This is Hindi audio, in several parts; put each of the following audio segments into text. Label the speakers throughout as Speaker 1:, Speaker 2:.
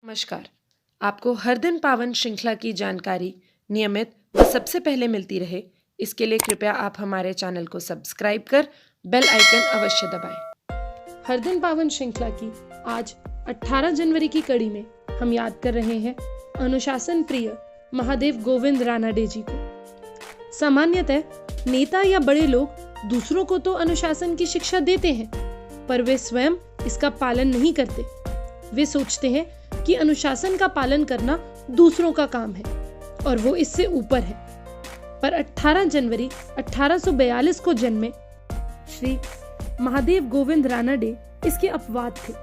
Speaker 1: नमस्कार। आपको हर दिन पावन श्रृंखला की जानकारी नियमित व सबसे पहले मिलती रहे, इसके लिए कृपया आप हमारे चैनल को सब्सक्राइब कर बेल आइकन अवश्य दबाएं। हर दिन पावन श्रृंखला की आज 18 जनवरी की कड़ी में हम याद कर रहे हैं अनुशासन प्रिय महादेव गोविंद रानाडे जी को। सामान्यतः नेता या बड़े लोग दूसरों को तो अनुशासन की शिक्षा देते हैं, पर वे स्वयं इसका पालन नहीं करते। वे सोचते हैं कि अनुशासन का पालन करना दूसरों का काम है और वो इससे ऊपर है। पर 18 जनवरी 1842 को जन्मे श्री महादेव गोविंद रानाडे इसके अपवाद थे।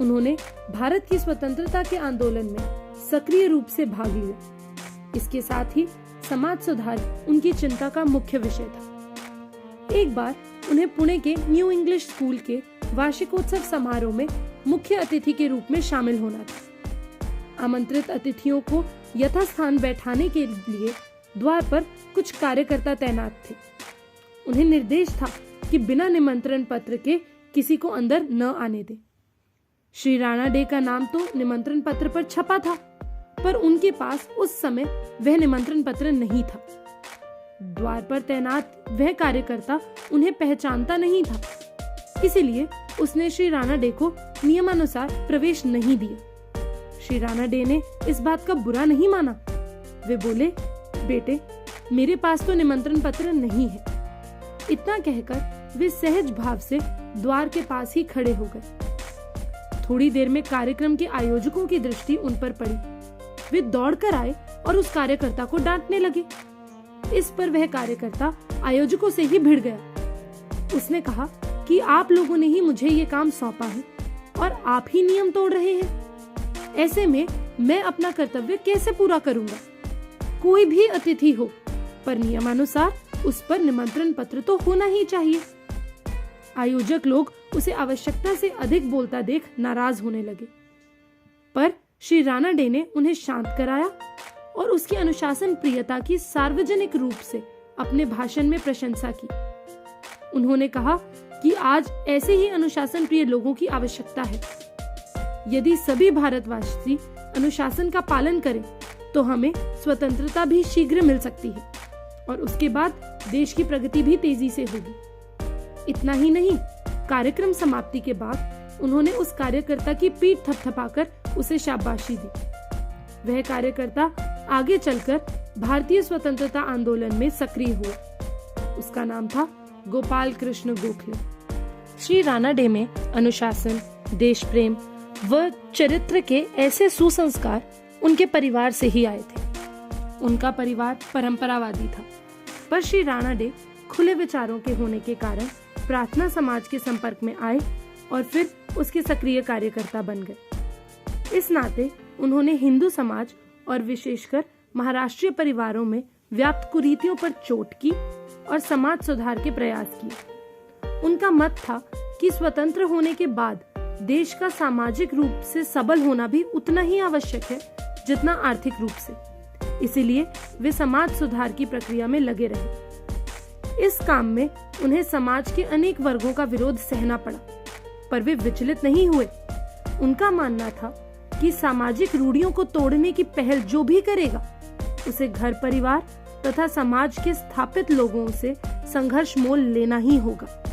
Speaker 1: उन्होंने भारत की स्वतंत्रता के आंदोलन में सक्रिय रूप से भाग लिया। इसके साथ ही समाज सुधार उनकी चिंता का मुख्य विषय था। एक बार उन्हें पुणे के न्यू इंग्लिश स्कूल के वार्षिकोत्सव समारोह में मुख्य अतिथि के रूप में शामिल होना था। आमंत्रित अतिथियों को यथास्थान बैठाने के लिए द्वार पर कुछ कार्यकर्ता तैनात थे। उन्हें निर्देश था कि बिना निमंत्रण पत्र के किसी को अंदर न आने दें। श्री रानाडे का नाम तो निमंत्रण पत्र पर छपा था, पर उनके पास उस समय वह निमंत्रण पत्र नहीं था। द्वार पर तैनात वह कार्यकर्ता उन्हें पहचानता नहीं था, इसीलिए उसने श्री रानाडे को नियमानुसार प्रवेश नहीं दिया। श्री रानाडे ने इस बात का बुरा नहीं माना। वे बोले, बेटे, मेरे पास तो निमंत्रण पत्र नहीं है। इतना कहकर वे सहज भाव से द्वार के पास ही खड़े हो गए। थोड़ी देर में कार्यक्रम के आयोजकों की दृष्टि उन पर पड़ी। वे दौड़कर आए और उस कार्यकर्ता को डांटने लगे। इस पर वह कार्यकर्ता आयोजकों से ही भिड़ गया। उसने कहा कि आप लोगों ने ही मुझे ये काम सौंपा है और आप ही नियम तोड़ रहे हैं। ऐसे में मैं अपना कर्तव्य कैसे पूरा करूंगा? कोई भी अतिथि हो, पर नियमानुसार उस पर निमंत्रण पत्र तो होना ही चाहिए। आयोजक लोग उसे आवश्यकता से अधिक बोलता देख नाराज होने लगे, पर श्री रानाडे ने उन्हें शांत कराया और उसकी अनुशासन प्रियता की सार्वजनिक रूप से अपने भाषण में प्रशंसा की। उन्होंने कहा कि आज ऐसे ही अनुशासन प्रिय लोगों की आवश्यकता है। यदि सभी भारतवासी अनुशासन का पालन करें तो हमें स्वतंत्रता भी शीघ्र मिल सकती है और उसके बाद देश की प्रगति भी तेजी से होगी। इतना ही नहीं, कार्यक्रम समाप्ति के बाद उन्होंने उस कार्यकर्ता की पीठ थपथपाकर उसे शाबाशी दी। वह कार्यकर्ता आगे चलकर भारतीय स्वतंत्रता आंदोलन में सक्रिय हुआ। उसका नाम था गोपाल कृष्ण गोखले। श्री रानाडे में अनुशासन, देश प्रेम व चरित्र के ऐसे सुसंस्कार उनके परिवार से ही आए थे। उनका परिवार परंपरावादी था, पर श्री रानाडे खुले विचारों के होने के कारण प्रार्थना समाज के संपर्क में आए और फिर उसके सक्रिय कार्यकर्ता बन गए। इस नाते उन्होंने हिंदू समाज और विशेषकर महाराष्ट्रीय परिवारों में व्याप्त कुरीतियों पर चोट की और समाज सुधार के प्रयास किए। उनका मत था कि स्वतंत्र होने के बाद देश का सामाजिक रूप से सबल होना भी उतना ही आवश्यक है जितना आर्थिक रूप से। इसीलिए वे समाज सुधार की प्रक्रिया में लगे रहे। इस काम में उन्हें समाज के अनेक वर्गों का विरोध सहना पड़ा, पर वे विचलित नहीं हुए। उनका मानना था कि सामाजिक रूढ़ियों को तोड़ने की पहल जो भी करेगा, उसे घर परिवार तथा समाज के स्थापित लोगों से संघर्ष मोल लेना ही होगा।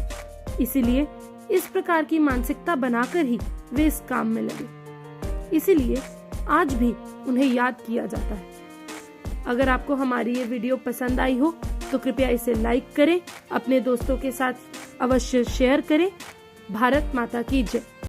Speaker 1: इसीलिए इस प्रकार की मानसिकता बनाकर ही वे इस काम में लगे। इसीलिए आज भी उन्हें याद किया जाता है। अगर आपको हमारी ये वीडियो पसंद आई हो तो कृपया इसे लाइक करें, अपने दोस्तों के साथ अवश्य शेयर करें। भारत माता की जय।